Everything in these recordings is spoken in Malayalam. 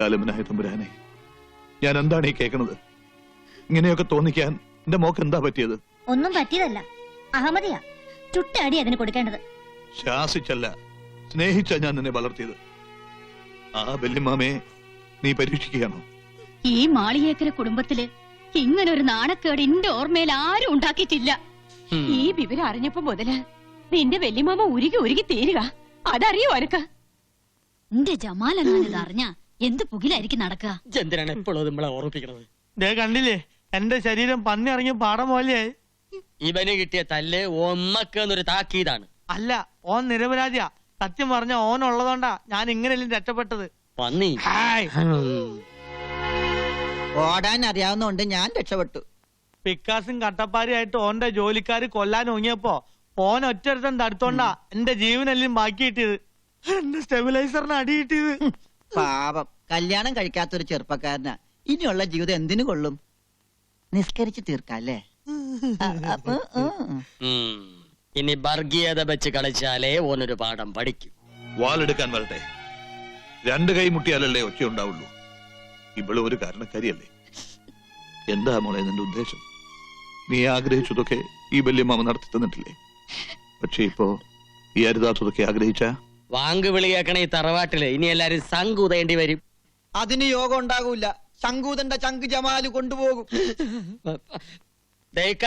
കാലമനായ തമ്പുരാനെ, ഞാൻ എന്താണ് ഈ കേൾക്കുന്നത്? ഇങ്ങനെയൊക്കെ തോന്നിക്കാൻ എന്റെ മോക്ക് എന്താ പറ്റിയത്? ഒന്നും പറ്റിയതല്ല, അഹമ്മദിയാ. ചുട്ടടി അതിന് കൊടുക്കേണ്ടത്. ശാസിച്ചല്ല, സ്നേഹിച്ച ഞാൻ നിന്നെ വളർത്തിയത്. ആ വല്യമ്മാമയെ നീ പരീക്ഷിക്കുകയാണോ? ഈ മാളിയേക്കര കുടുംബത്തില് ഇങ്ങനെ ഒരു നാണക്കേട് എന്റെ ഓർമ്മയിൽ ആരും ഉണ്ടാക്കിയിട്ടില്ല. ഈ വിവരം അറിഞ്ഞപ്പോ മുതല് നിന്റെ വല്യമാമ ഉരുകി ഉരുകി തീരുക. അതറിയോ അനക്ക്? എന്റെ ജമാലെങ്ങാനിത് അറിഞ്ഞ എന്ത് പുകിലായിരിക്കും നടക്കുക? എന്തിനാണ് എപ്പോഴും നമ്മളെ ഓർമ്മിപ്പിക്കണത്? കണ്ടില്ലേ, എന്റെ ശരീരം പന്നി ഇറങ്ങിയ പാടം പോലെയായി. ഇവന് കിട്ടിയ തല്ല് ഒന്നൊരു താക്കീതാണ്. അല്ല, ഓൻ നിരപരാധിയാ. സത്യം പറഞ്ഞ ഓൻ ഉള്ളതുകൊണ്ടാ ഞാൻ ഇങ്ങനെയല്ലേ രക്ഷപ്പെട്ടത്. പന്നി ഓടാൻ അറിയാവുന്നോണ്ട് ഞാൻ രക്ഷപ്പെട്ടു. പിക്കാസും കട്ടപ്പാരിയായിട്ട് ഓന്റെ ജോലിക്കാര് കൊല്ലാൻ ഒങ്ങിയപ്പോ ഓൻ ഒറ്റൊരുത്തൻ തടുത്തോണ്ടാ എന്റെ ജീവനെല്ലാം ബാക്കി കിട്ടിയത്. എന്റെ സ്റ്റെബിലൈസറിന് അടി കിട്ടിയത്. പാപം, കല്യാണം കഴിക്കാത്തൊരു ചെറുപ്പക്കാരനാ. ഇനിയുള്ള ജീവിതം എന്തിനു കൊള്ളും? നിസ്കരിച്ച് തീർക്കല്ലേ. ഇനി വർഗീയത വെച്ച് കളിച്ചാലേ ഓനൊരു പാഠം പഠിക്കും. വാളെടുക്കാൻ വരട്ടെ. രണ്ട് കൈ മുട്ടിയാലല്ലേ ഒച്ച ഉണ്ടാവുള്ളൂ. ഇവള് ഒരു കാരണക്കാരിയല്ലേ? എന്താ മോളെ നിന്റെ ഉദ്ദേശം? നീ ആഗ്രഹിച്ചതൊക്കെ ഈ വല്യമ്മാമ നടത്തി തന്നിട്ടില്ലേ? പക്ഷെ ഇപ്പോ ഈ അരുതാത്തതൊക്കെ ആഗ്രഹിച്ച വാങ്ക് വിളി കേൾക്കണ ഈ തറവാട്ടില് ഇനി എല്ലാരും ശങ്കൂതേണ്ടി വരും. അതിന് യോഗം ഉണ്ടാകൂല. ശങ്കൂതന്റെ ചങ്ക് ജമാല് കൊണ്ടുപോകും.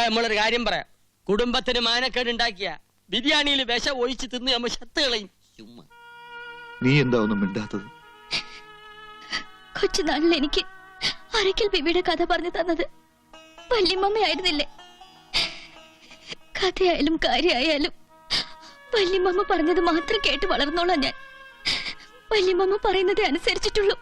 നമ്മളൊരു കാര്യം പറയാം. കുടുംബത്തിന് മാനക്കേട് ഉണ്ടാക്കിയ ബിരിയാണിയിൽ വിഷം ഒഴിച്ച് തിന്ന് നമ്മ ശത്തുകളയും. നീ എന്താ ഒന്നും മിണ്ടാത്തത്? കൊച്ചുനാളിൽ എനിക്ക് അരക്കൽ ബിബിയുടെ കഥ പറഞ്ഞു തന്നത് വല്യമ്മയായിരുന്നില്ലേ? കഥയായാലും കാര്യമായാലും വല്യമ്മ പറഞ്ഞത് മാത്രം കേട്ട് വളർന്നോളാം ഞാൻ. വല്യമ്മ പറയുന്നതേ അനുസരിച്ചിട്ടുള്ളൂ.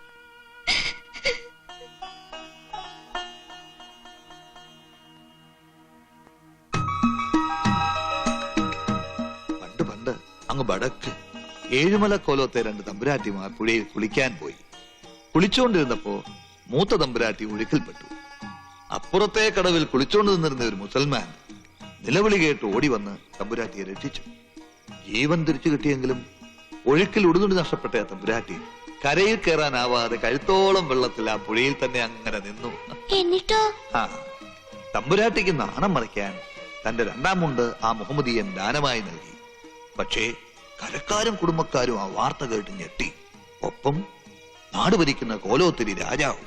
പണ്ട് പണ്ട് അങ്ങ് വടക്ക് ഏഴുമല കോലത്തെ രണ്ട് തമ്പുരാട്ടിമാർ പുഴയിൽ കുളിക്കാൻ പോയി. കുളിച്ചോണ്ടിരുന്നപ്പോ മൂത്ത തമ്പുരാട്ടി ഒഴുക്കിൽപ്പെട്ടു. അപ്പുറത്തെ കടവിൽ കുളിച്ചോണ്ട് നിന്നിരുന്ന ഒരു മുസൽമാൻ നിലവിളി കേട്ട് ഓടി വന്ന് തമ്പുരാട്ടിയെ രക്ഷിച്ചു. ജീവൻ തിരിച്ചു കിട്ടിയെങ്കിലും ഒഴുക്കിൽ ഉടുതുണി നഷ്ടപ്പെട്ട ആ തമ്പുരാട്ടി കരയിൽ കയറാനാവാതെ കഴുത്തോളം വെള്ളത്തിൽ ആ പുഴയിൽ തന്നെ അങ്ങനെ നിന്നു. എന്നിട്ടോ ആ തമ്പുരാട്ടിക്ക് നാണം മറയ്ക്കാൻ തന്റെ രണ്ടാം മുണ്ട് ആ മുഹമ്മദിയൻ ദാനമായി നൽകി. പക്ഷേ കരക്കാരും കുടുംബക്കാരും ആ വാർത്ത കേട്ട് ഞെട്ടി. ഒപ്പം നാട് ഭരിക്കുന്ന കോലോത്തിരി രാജാവും.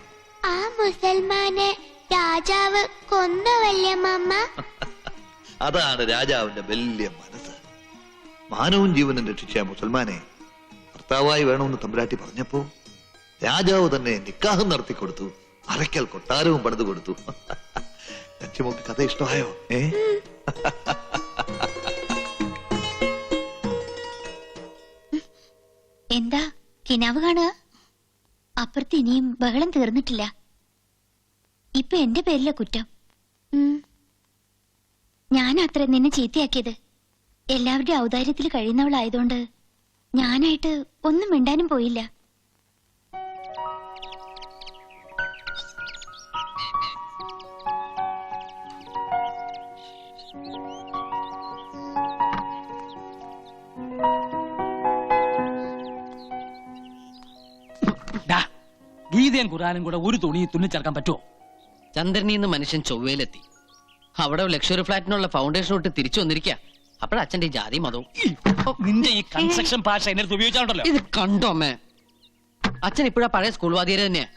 ആ മുസൽമാനെ രാജാവ് കൊന്നു വല്യമ്മ. അതാണ് രാജാവിന്റെ വലിയ മനസ്സ്. മാനവും ജീവനും രക്ഷിച്ച മുസൽമാനെ ഭർത്താവായി വേണമെന്ന് തമ്പുരാട്ടി പറഞ്ഞപ്പോ രാജാവ് തന്നെ നിക്കാഹം നടത്തി കൊടുത്തു. അരക്കൽ കൊട്ടാരവും പണിതു കൊടുത്തു. ലക്ഷ്യമോക്ക് കഥ ഇഷ്ടമായോ? എന്താ കിനാവ് കാണുക? അപ്പുറത്ത് ഇനിയും ബഹളം തീർന്നിട്ടില്ല. ഇപ്പൊ എന്റെ പേരില കുറ്റം. ഞാനത്ര നിന്നെ ചീത്തയാക്കിയത്. എല്ലാവരുടെ ഔദാര്യത്തിൽ കഴിയുന്നവളായതുകൊണ്ട് ഞാനായിട്ട് ഒന്നും മിണ്ടാനും പോയില്ല. ഗീതയും ഖുറാനും കൂടെ ഒരു തുണി തുന്നിച്ചേർക്കാൻ പറ്റുമോ? ചന്ദ്രനിന്ന് മനുഷ്യൻ ചൊവ്വയിലെത്തി. അവിടെ ലക്ഷറി ഫ്ലാറ്റിനുള്ള ഫൗണ്ടേഷൻ ഇട്ട് തിരിച്ചു വന്നിരിക്കുക. അപ്പോഴച്ഛന്റെ ജാതി മതവും. നിന്റെ ഈ കൺസ്ട്രക്ഷൻ ഭാഷ എന്നെ ഉപയോഗിച്ചാണല്ലോ. ഇത് കണ്ടോ അമ്മേ? അച്ഛൻ ഇപ്പോഴാ പഴയ സ്കൂൾ വാദിയര് തന്നെയാ.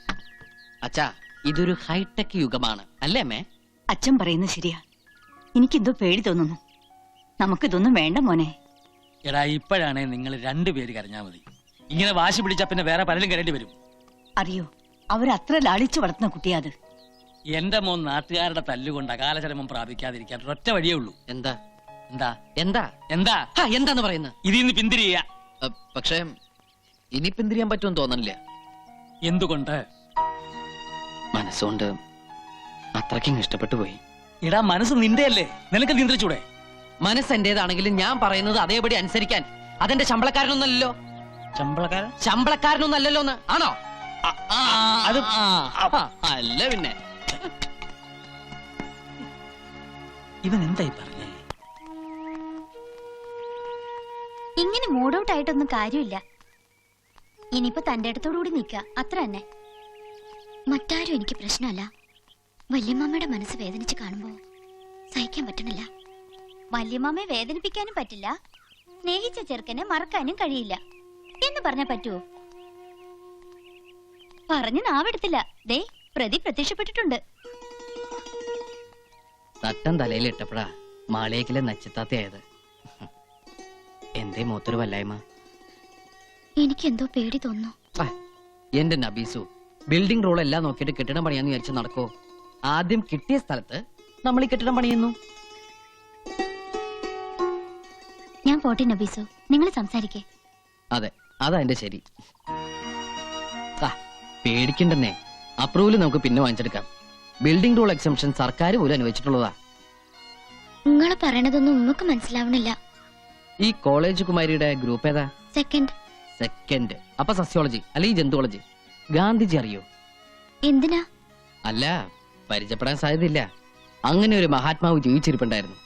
അച്ഛാ, ഇതൊരു ഹൈടെക് യുഗമാണ് അല്ലേ അമ്മേ? അച്ഛൻ പറയുന്നത് ശരിയാ. എനിക്കെന്തോ പേടി തോന്നുന്നു. നമുക്കിതൊന്നും വേണ്ട മോനെ. എടാ, ഇപ്പോഴാണേ നിങ്ങൾ രണ്ടുപേര് കരഞ്ഞാ മതി. ഇങ്ങനെ വാശി പിടിച്ചാ പിന്നെ വേറെ പലരും കരേണ്ടി വരും. അറിയോ, അവരത്ര ലാളിച്ചു വളർത്തുന്ന കുട്ടിയാത്. എന്റെ മോൻ നാട്ടുകാരുടെ തല്ലുകൊണ്ട് അകാലചരമം പ്രാപിക്കാതിരിക്കാൻ ഒറ്റ വഴിയേ ഉള്ളൂ. എന്താ എന്താ എന്താ എന്താ എന്താന്ന് പറയുന്നത്? ഇതിന്ന് പിന്തിരിയ. പക്ഷേ ഇനി പിന്തിരിയാൻ പറ്റുമെന്ന് തോന്നണില്ല. എന്തുകൊണ്ട്? മനസ്സുകൊണ്ട് അത്രയ്ക്കും ഇഷ്ടപ്പെട്ടു പോയി. എടാ, മനസ്സ് നിന്റെയല്ലേ, നിനക്ക് നിയന്ത്രിച്ചൂടെ? മനസ്സ് എന്റേതാണെങ്കിലും ഞാൻ പറയുന്നത് അതേപടി അനുസരിക്കാൻ അതെന്റെ ശമ്പളക്കാരനൊന്നല്ലോ. ശമ്പളക്കാരനൊന്നല്ലോ എന്ന് ആണോ? അത് അല്ല പിന്നെ. ഇവൻ എന്തായി പറഞ്ഞേ? ഇങ്ങനെ മൂഡ് ഔട്ട് ആയിട്ടൊന്നും കാര്യമില്ല. ഇനിയിപ്പോ തന്റെ അടുത്തോടുകൂടി നിക്ക, അത്ര തന്നെ. മറ്റാരും എനിക്ക് പ്രശ്നമല്ല. വല്യമ്മയുടെ മനസ്സ് വേദനിച്ച് കാണുമ്പോ സഹിക്കാൻ പറ്റണില്ല. വല്യമ്മയെ വേദനിപ്പിക്കാനും പറ്റില്ല, സ്നേഹിച്ച ചെറുക്കനെ മറക്കാനും കഴിയില്ല എന്ന് പറഞ്ഞാ പറ്റുവോ? പറഞ്ഞു നാവെടുത്തില്ല. ദേ പ്രതി പ്രത്യക്ഷപ്പെട്ടിട്ടുണ്ട്. തട്ടം തലയിലിട്ടപ്പോഴാ മാളിയേക്കിലെ നച്ചിത്താത്തയായത്. എന്തേ മൂത്തൊരു വല്ലായ്മ? എനിക്കെന്തോ പേടി തോന്നുന്നു. എന്റെ നബീസു, ബിൽഡിംഗ് റൂൾ എല്ലാം നോക്കിയിട്ട് കെട്ടിടം പണിയാന്ന് വിചാരിച്ചു നടക്കോ? ആദ്യം കിട്ടിയ സ്ഥലത്ത് നമ്മൾ ഈ കെട്ടിടം പണിയുന്നു. ഞാൻ പോട്ടെ നബീസു, നിങ്ങൾ സംസാരിക്കേ. അതെ, അതാ എന്റെ ശരി. പേടിക്കണ്ടെന്നേ, അപ്രൂവൽ നമുക്ക് പിന്നെ വാങ്ങിച്ചെടുക്കാം. ബിൽഡിംഗ് റൂൾ എക്സംഷൻ സർക്കാർ പോലും അനുവദിച്ചിട്ടുള്ളതാ. നിങ്ങൾ പറയണതൊന്നും നമുക്ക് മനസ്സിലാവണില്ല. ഈ കോളേജ് കുമാരിയുടെ ഗ്രൂപ്പ് ഏതാ? സെക്കൻഡ്. അപ്പൊ സസ്യോളജി അല്ലെങ്കിൽ ജന്തുവോളജി. ഗാന്ധിജി അറിയോ? എന്തിനാ? അല്ല, പരിചയപ്പെടാൻ സാധ്യതയില്ല. അങ്ങനെ ഒരു മഹാത്മാവ് ജീവിച്ചിരിപ്പുണ്ടായിരുന്നു.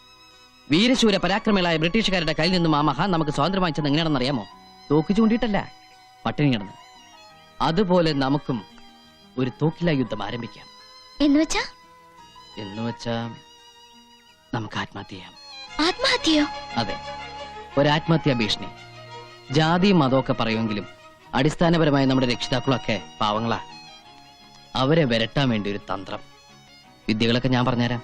വീരശൂര പരാക്രമികളായ ബ്രിട്ടീഷുകാരുടെ കയ്യിൽ നിന്നും ആ മഹാൻ നമുക്ക് സ്വാതന്ത്ര്യം വാങ്ങിച്ചത് എങ്ങനെയാണെന്ന് അറിയാമോ? തോക്ക് ചൂണ്ടിയിട്ടല്ല, പട്ടിണി കിടന്ന്. അതുപോലെ നമുക്കും ഒരു തോക്കില യുദ്ധം ആരംഭിക്കാം. എന്നുവെച്ചാ നമുക്ക് ആത്മഹത്യ ചെയ്യാം. ആത്മഹത്യയോ? അതെ, ഒരാത്മഹത്യാ ഭീഷണി. ജാതിയും മതമൊക്കെ പറയുമെങ്കിലും അടിസ്ഥാനപരമായി നമ്മുടെ രക്ഷിതാക്കളൊക്കെ പാവങ്ങളാ. അവരെ വരട്ടാൻ വേണ്ടി ഒരു തന്ത്രം. വിദ്യകളൊക്കെ ഞാൻ പറഞ്ഞുതരാം.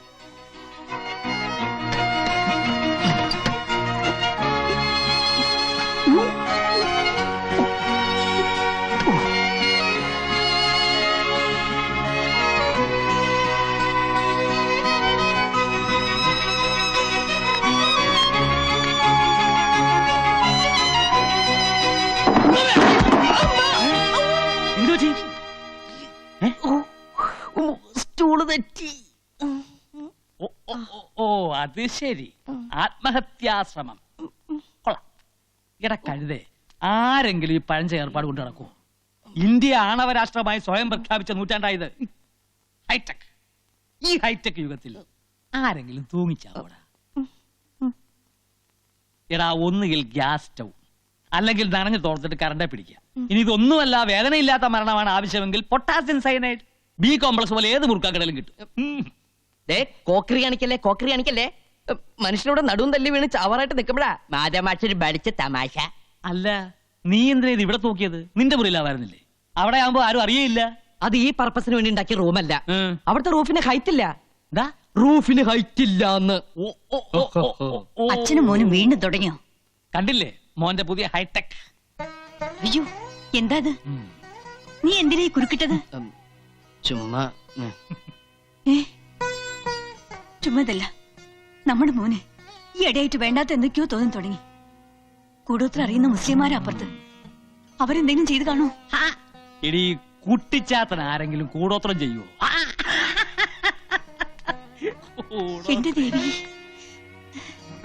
സ്റ്റൂള് തെറ്റി. ഓ അത് ശരി, ആത്മഹത്യാശ്രമം. കൊള്ളാം. ഇട കഴുതേ, ആരെങ്കിലും ഈ പഴഞ്ച ഏർപ്പാട് കൊണ്ട് നടക്കൂ? ഇന്ത്യ ആണവരാഷ്ട്രമായി സ്വയം പ്രഖ്യാപിച്ച നൂറ്റാണ്ടായത്. ഹൈടെക്. ഈ ഹൈടെക് യുഗത്തിൽ ആരെങ്കിലും തൂങ്ങിച്ചാവൂടാ? എടാ, ഒന്നുകിൽ ഗ്യാസ് സ്റ്റൗ അല്ലെങ്കിൽ നനഞ്ഞു തോർത്തിട്ട് കറണ്ടെ പിടിക്കുക. ഇനി ഇതൊന്നുമല്ല, വേദനയില്ലാത്ത മരണമാണ് ആവശ്യമെങ്കിൽ പൊട്ടാസ്യം സയനൈഡ്, ബി കോംപ്ലക്സ് പോലെ ഏത് മുറുക്കാക്കടലും കിട്ടും. കോക്കറി കാണിക്കല്ലേ. മനുഷ്യനോട് നടുവും തല്ലി വീണ് ചാവറായിട്ട് നിൽക്കുമ്പോഴാ മാതാമാഷൊരു പഠിച്ച തമാശ. അല്ല, നീ എന്തിനാ ഇത് ഇവിടെ തൂക്കിയത്? നിന്റെ മുറിയിലാവായിരുന്നില്ലേ? അവിടെ ആവുമ്പോ ആരും അറിയയില്ല. അത് ഈ പർപ്പസിന് വേണ്ടി ഉണ്ടാക്കിയ റൂമല്ല. ഉം. അവിടുത്തെ റൂഫിന് ഹൈറ്റ് ഇല്ല. ദാ, റൂഫിന് ഹൈറ്റ് ഇല്ലാന്ന്. അച്ഛനും മോനും വീണ്ടും തുടങ്ങിയോ? കണ്ടില്ലേ മോന്റെ പുതിയ ഹൈടെക്? അയ്യോ, എന്താ ഇത്? നീ എന്തിനാ ഈ കുറുക്കിട്ടത്? ചുമ്മാ ചുമ്മാതല്ല, നമ്മുടെ മോന് ഈ ഇടയായിട്ട് വേണ്ടാത്ത എന്തൊക്കെയോ തോന്നി തുടങ്ങി. കൂടോത്ര അറിയുന്ന മുസ്ലിംമാരാ അപ്പുറത്ത്. അവരെന്തെങ്കിലും ചെയ്ത് കാണോ? ഇടി കുട്ടിച്ചാത്തൻ ആരെങ്കിലും കൂടോത്രം ചെയ്യുവോ? എന്റെ ദേവി,